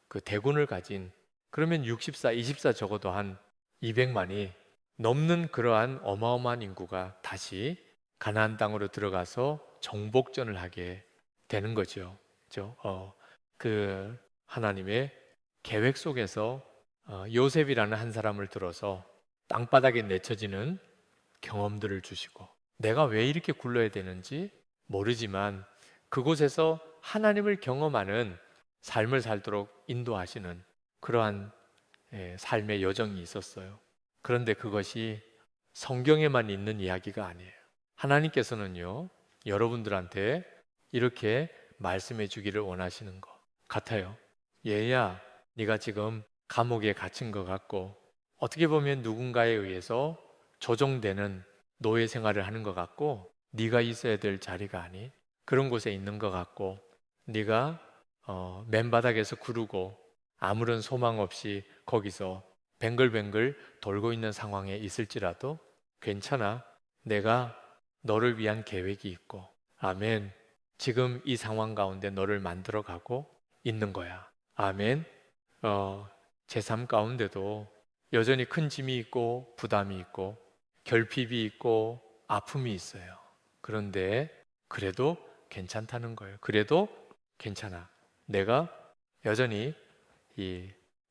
[SPEAKER 1] 그 대군을 가진, 그러면 64, 24 적어도 한 200만이 넘는 그러한 어마어마한 인구가 다시 가나안 땅으로 들어가서 정복전을 하게 되는 거죠. 그죠? 그 하나님의 계획 속에서 요셉이라는 한 사람을 들어서 땅바닥에 내쳐지는 경험들을 주시고, 내가 왜 이렇게 굴러야 되는지 모르지만 그곳에서 하나님을 경험하는 삶을 살도록 인도하시는 그러한 삶의 여정이 있었어요. 그런데 그것이 성경에만 있는 이야기가 아니에요. 하나님께서는요, 여러분들한테 이렇게 말씀해 주기를 원하시는 것 같아요. 얘야, 네가 지금 감옥에 갇힌 것 같고, 어떻게 보면 누군가에 의해서 조종되는 노예 생활을 하는 것 같고, 네가 있어야 될 자리가 아닌 그런 곳에 있는 것 같고, 네가 맨바닥에서 구르고 아무런 소망 없이 거기서 뱅글뱅글 돌고 있는 상황에 있을지라도 괜찮아. 내가 너를 위한 계획이 있고, 아멘. 지금 이 상황 가운데 너를 만들어 가고 있는 거야. 아멘. 제 삶 가운데도 여전히 큰 짐이 있고 부담이 있고 결핍이 있고 아픔이 있어요. 그런데 그래도 괜찮다는 거예요. 그래도 괜찮아. 내가 여전히 이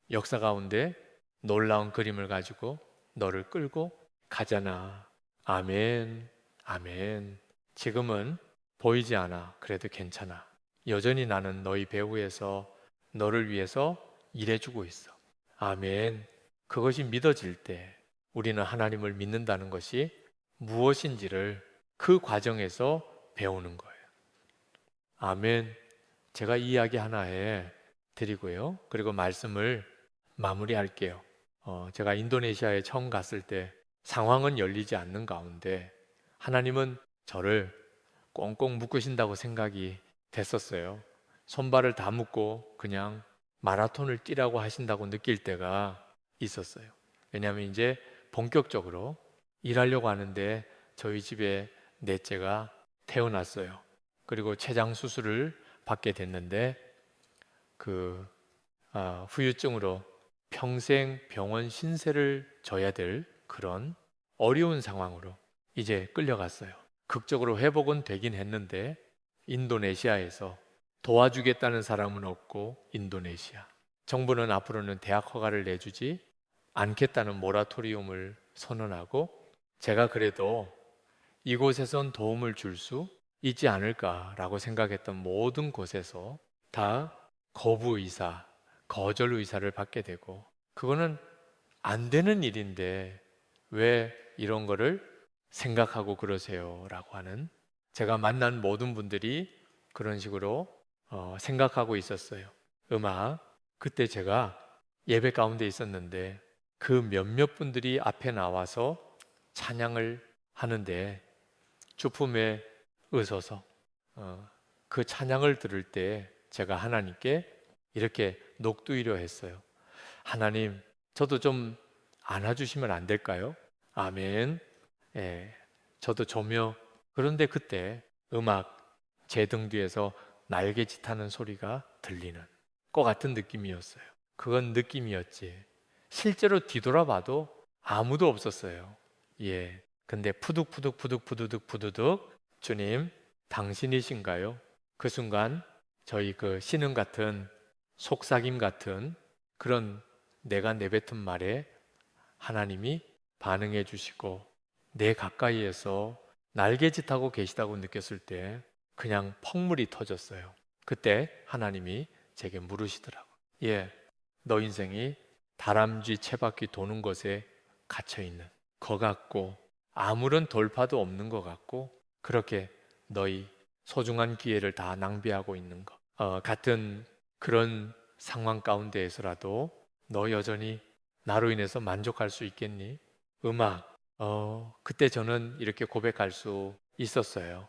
[SPEAKER 1] 역사 가운데 놀라운 그림을 가지고 너를 끌고 가잖아. 아멘. 아멘. 지금은 보이지 않아. 그래도 괜찮아. 여전히 나는 너희 배후에서 너를 위해서 일해주고 있어. 아멘. 그것이 믿어질 때 우리는 하나님을 믿는다는 것이 무엇인지를 그 과정에서 배우는 거예요. 아멘. 제가 이 이야기 하나에 드리고요. 그리고 말씀을 마무리할게요. 제가 인도네시아에 처음 갔을 때 상황은 열리지 않는 가운데 하나님은 저를 꽁꽁 묶으신다고 생각이 됐었어요. 손발을 다 묶고 그냥 마라톤을 뛰라고 하신다고 느낄 때가 있었어요. 왜냐하면 이제 본격적으로 일하려고 하는데 저희 집에 넷째가 태어났어요. 그리고 췌장 수술을 받게 됐는데 그 후유증으로 평생 병원 신세를 져야 될 그런 어려운 상황으로 이제 끌려갔어요. 극적으로 회복은 되긴 했는데 인도네시아에서 도와주겠다는 사람은 없고, 인도네시아 정부는 앞으로는 대학 허가를 내주지 않겠다는 모라토리움을 선언하고, 제가 그래도 이곳에선 도움을 줄 수 있지 않을까라고 생각했던 모든 곳에서 다 거부 의사, 거절 의사를 받게 되고, 그거는 안 되는 일인데 왜 이런 거를 생각하고 그러세요? 라고 하는, 제가 만난 모든 분들이 그런 식으로 생각하고 있었어요. 그때 제가 예배 가운데 있었는데 그 몇몇 분들이 앞에 나와서 찬양을 하는데 주품에 의서서 그 찬양을 들을 때 제가 하나님께 이렇게 녹두이려 했어요. 하나님, 저도 좀 안아주시면 안 될까요? 아멘. 예, 저도 조며. 그런데 그때 제 등 뒤에서 날개짓하는 소리가 들리는 것 같은 느낌이었어요. 그건 느낌이었지. 실제로 뒤돌아봐도 아무도 없었어요. 예. 근데 푸득푸득 푸득푸드득 푸드득, 주님, 당신이신가요? 그 순간 저희 그 신음 같은, 속삭임 같은 그런 내가 내뱉은 말에 하나님이 반응해 주시고 내 가까이에서 날개짓하고 계시다고 느꼈을 때 그냥 펑물이 터졌어요. 그때 하나님이 제게 물으시더라고. 예, 너 인생이 다람쥐 채바퀴 도는 것에 갇혀 있는 것 같고 아무런 돌파도 없는 것 같고 그렇게 너희 소중한 기회를 다 낭비하고 있는 것 같은 그런 상황 가운데에서라도 너 여전히 나로 인해서 만족할 수 있겠니? 음악, 그때 저는 이렇게 고백할 수 있었어요.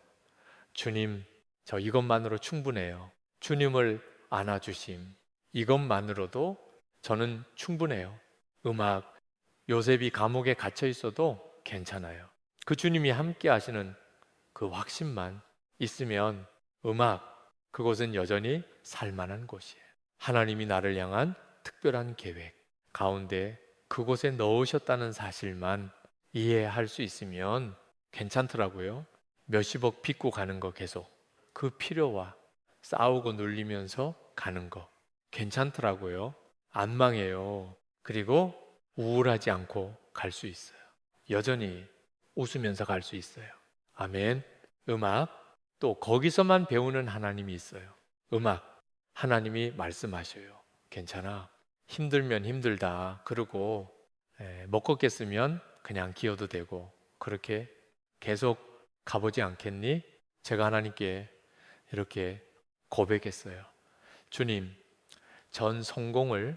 [SPEAKER 1] 주님, 저 이것만으로 충분해요. 주님을 안아주심. 이것만으로도 저는 충분해요. 음악, 요셉이 감옥에 갇혀 있어도 괜찮아요. 그 주님이 함께 하시는 그 확신만 있으면 음악, 그곳은 여전히 살만한 곳이에요. 하나님이 나를 향한 특별한 계획 가운데 그곳에 넣으셨다는 사실만 이해할 수 있으면 괜찮더라고요. 몇십억 빚고 가는 거 계속. 그 필요와 싸우고 눌리면서 가는 거 괜찮더라고요. 안 망해요. 그리고 우울하지 않고 갈 수 있어요. 여전히 웃으면서 갈 수 있어요. 아멘. 음악, 또 거기서만 배우는 하나님이 있어요. 음악, 하나님이 말씀하셔요. 괜찮아. 힘들면 힘들다. 그러고 못 걷겠으면 그냥 기어도 되고 그렇게 계속 가보지 않겠니? 제가 하나님께 이렇게 고백했어요. 주님, 전 성공을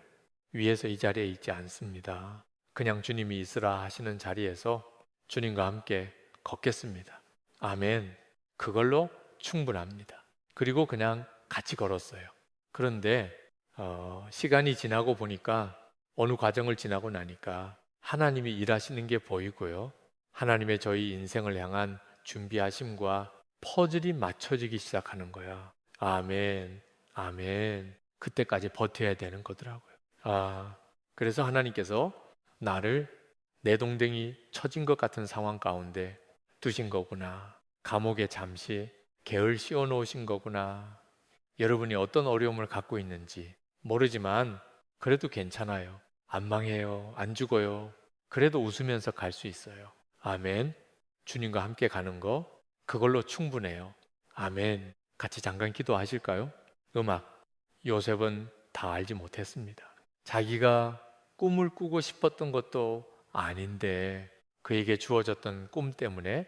[SPEAKER 1] 위해서 이 자리에 있지 않습니다. 그냥 주님이 있으라 하시는 자리에서 주님과 함께 걷겠습니다. 아멘. 그걸로 충분합니다. 그리고 그냥 같이 걸었어요. 그런데 시간이 지나고 보니까 어느 과정을 지나고 나니까 하나님이 일하시는 게 보이고요. 하나님의 저희 인생을 향한 준비하심과 퍼즐이 맞춰지기 시작하는 거야. 아멘, 아멘. 그때까지 버텨야 되는 거더라고요. 그래서 하나님께서 나를 내 동댕이 처진 것 같은 상황 가운데 두신 거구나. 감옥에 잠시 게을 씌워 놓으신 거구나. 여러분이 어떤 어려움을 갖고 있는지 모르지만 그래도 괜찮아요. 안 망해요. 안 죽어요. 그래도 웃으면서 갈 수 있어요. 아멘. 주님과 함께 가는 거 그걸로 충분해요. 아멘. 같이 잠깐 기도하실까요? 음악. 요셉은 다 알지 못했습니다. 자기가 꿈을 꾸고 싶었던 것도 아닌데 그에게 주어졌던 꿈 때문에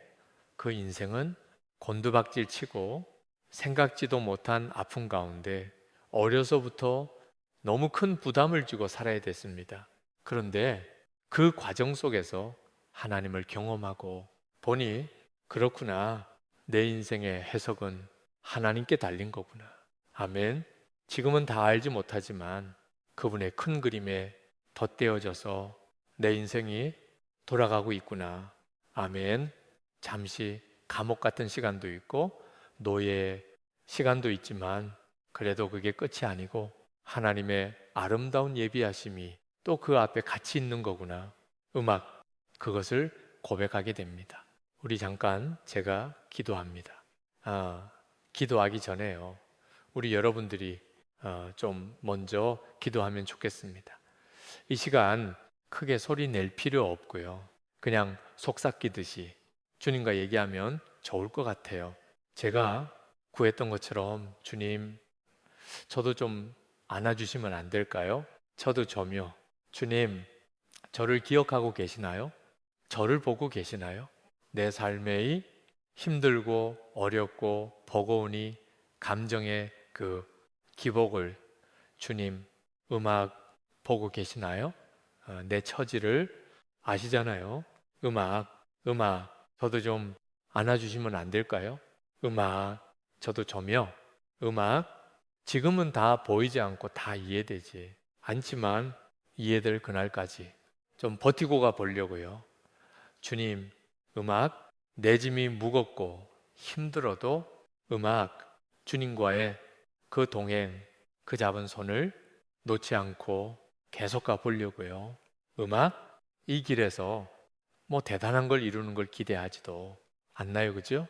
[SPEAKER 1] 그 인생은 곤두박질 치고 생각지도 못한 아픔 가운데 어려서부터 너무 큰 부담을 주고 살아야 됐습니다. 그런데 그 과정 속에서 하나님을 경험하고 보니 그렇구나. 내 인생의 해석은 하나님께 달린 거구나. 아멘. 지금은 다 알지 못하지만 그분의 큰 그림에 덧대어져서 내 인생이 돌아가고 있구나. 아멘. 잠시 감옥 같은 시간도 있고 노예 시간도 있지만 그래도 그게 끝이 아니고 하나님의 아름다운 예비하심이 또 그 앞에 같이 있는 거구나. 음악, 그것을 고백하게 됩니다. 우리 잠깐 제가 기도합니다. 기도하기 전에요. 우리 여러분들이 좀 먼저 기도하면 좋겠습니다. 이 시간 크게 소리 낼 필요 없고요. 그냥 속삭이듯이 주님과 얘기하면 좋을 것 같아요. 제가 구했던 것처럼 주님, 저도 좀 안아주시면 안 될까요? 저도 좀요. 주님, 저를 기억하고 계시나요? 저를 보고 계시나요? 내 삶의 힘들고 어렵고 버거우니 감정의 그 기복을 주님 음악 보고 계시나요? 내 처지를 아시잖아요. 음악, 저도 좀 안아주시면 안 될까요? 음악, 저도 좀요. 음악, 지금은 다 보이지 않고 다 이해되지 않지만 이해될 그날까지 좀 버티고 가 보려고요. 주님, 음악, 내 짐이 무겁고 힘들어도 음악, 주님과의 그 동행, 그 잡은 손을 놓지 않고 계속 가 보려고요. 음악, 이 길에서 뭐 대단한 걸 이루는 걸 기대하지도 않나요, 그죠?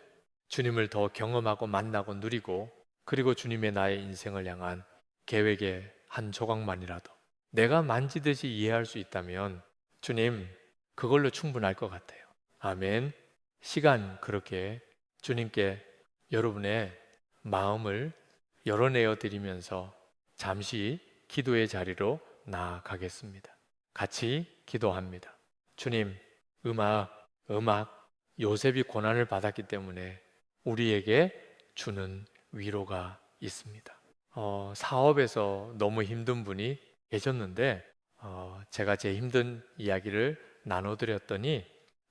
[SPEAKER 1] 주님을 더 경험하고 만나고 누리고 그리고 주님의 나의 인생을 향한 계획의 한 조각만이라도 내가 만지듯이 이해할 수 있다면 주님, 그걸로 충분할 것 같아요. 아멘. 시간 그렇게 주님께 여러분의 마음을 열어내어 드리면서 잠시 기도의 자리로 나아가겠습니다. 같이 기도합니다. 주님, 음악, 요셉이 고난을 받았기 때문에 우리에게 주는 위로가 있습니다. 사업에서 너무 힘든 분이 계셨는데, 제가 제 힘든 이야기를 나눠드렸더니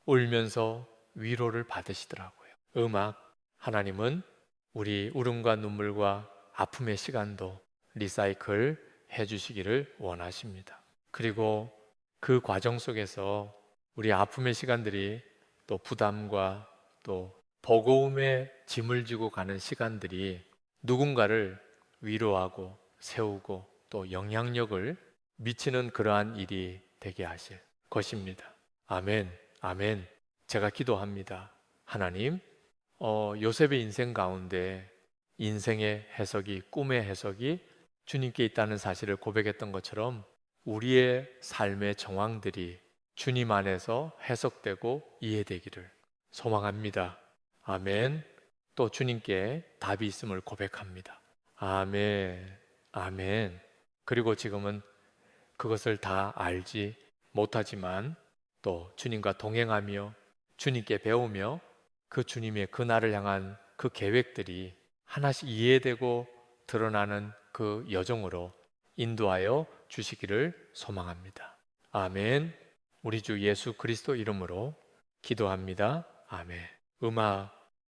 [SPEAKER 1] 울면서 위로를 받으시더라고요. 하나님은 우리 울음과 눈물과 아픔의 시간도 리사이클 해주시기를 원하십니다. 그리고 그 과정 속에서 우리 아픔의 시간들이 또 부담과 또 버거움의 짐을 지고 가는 시간들이 누군가를 위로하고 세우고 또 영향력을 미치는 그러한 일이 되게 하실 것입니다. 아멘, 아멘. 제가 기도합니다. 하나님, 요셉의 인생 가운데 인생의 해석이, 꿈의 해석이 주님께 있다는 사실을 고백했던 것처럼 우리의 삶의 정황들이 주님 안에서 해석되고 이해되기를 소망합니다. 아멘. 또 주님께 답이 있음을 고백합니다. 아멘, 아멘. 그리고 지금은 그것을 다 알지 못하지만 또 주님과 동행하며 주님께 배우며 그 주님의 그 나를 향한 그 계획들이 하나씩 이해되고 드러나는 그 여정으로 인도하여 주시기를 소망합니다. 아멘. 우리 주 예수 그리스도 이름으로 기도합니다. 아멘. 음악